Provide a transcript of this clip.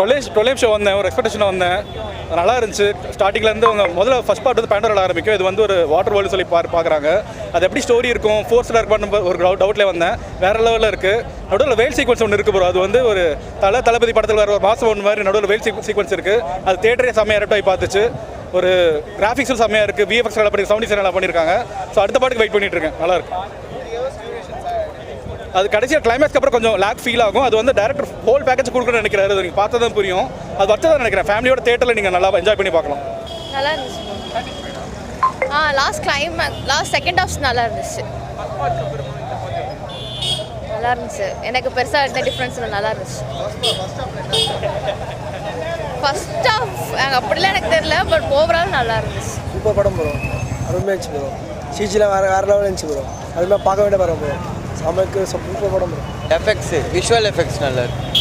12 show வந்தேன், ஒரு expectation வந்தேன், நல்லா இருந்துச்சு. ஸ்டார்டிங்லேருந்து அவங்க முதல்ல ஃபஸ்ட் பார்ட் வந்து பேண்டரோட ஆரம்பிக்கும். இது வந்து ஒரு வாட்டர் வேர்ல்டு சொல்லி பார்க்குறாங்க. அது எப்படி ஸ்டோரி இருக்கும், ஃபோர்ஸில் இருப்பான்னு ஒரு டவுட்லேயே வந்தேன். வேறு லெவலில் இருக்குது. நடுவில் வேல் சீக்வன்ஸ் ஒன்று இருக்குது ப்ரோ. அது வந்து ஒரு தளபதி படத்தில் வர ஒரு மாதம் ஒன்று மாதிரி நடுவில் வேல் சீக்வன்ஸ் இருக்குது. அது தேட்டரே செம்மையாக ரெப்ட் ஆகி பார்த்துச்சு. ஒரு கிராஃபிக்ஸும் செம்மையாக இருக்குது, விஎஃப்எக்ஸ் நல்லா பண்ணி, சவுண்ட் டிசைன் நல்லா பண்ணியிருக்காங்க. ஸோ அடுத்த பாட்டுக்கு வெயிட் பண்ணிட்டு இருக்கேன். நல்லா இருக்கு. அது கடைசியாக கிளைமேக்ஸ்க்கு அப்புறம் கொஞ்சம் லேக் ஃபீல் ஆகும். அது வந்து டேரக்டர் ஹோல் பேக்கேஜ் கொடுக்கணும்னு நினைக்கிறாரு. அது நீங்கள் பார்த்தா தான் புரியும். அது வச்சு தான் நினைக்கிறேன். ஃபேமிலியோட தேட்டரில் நீங்கள் நல்லா என்ஜாய் பண்ணி பார்க்கலாம். நல்லா இருந்துச்சு. லாஸ்ட் செகண்ட் ஹாஃப் நல்லா இருந்துச்சு. நல்லா இருந்துச்சு. எனக்கு பெருசாக எந்த டிஃப்ரென்ஸ் இல்லை, நல்லா இருந்துச்சு. ஃபர்ஸ்ட் ஹாஃப் அப்படிலாம் எனக்கு தெரியல, பட் ஓவரால் நல்லா இருந்துச்சு. சூப்பர் படம் ப்ரோ, அருமையாக இருந்துச்சு ப்ரோ. சிஜியில் வேறு லெவலில் இருந்துச்சு ப்ரோ. அதுமாதிரி பார்க்க வேண்டிய படம் ப்ரோ. சமைக்கு சூப்பர் படம் ப்ரோ. எஃபெக்ட்ஸு, விஷுவல் எஃபெக்ட்ஸ் நல்லா இருக்கு.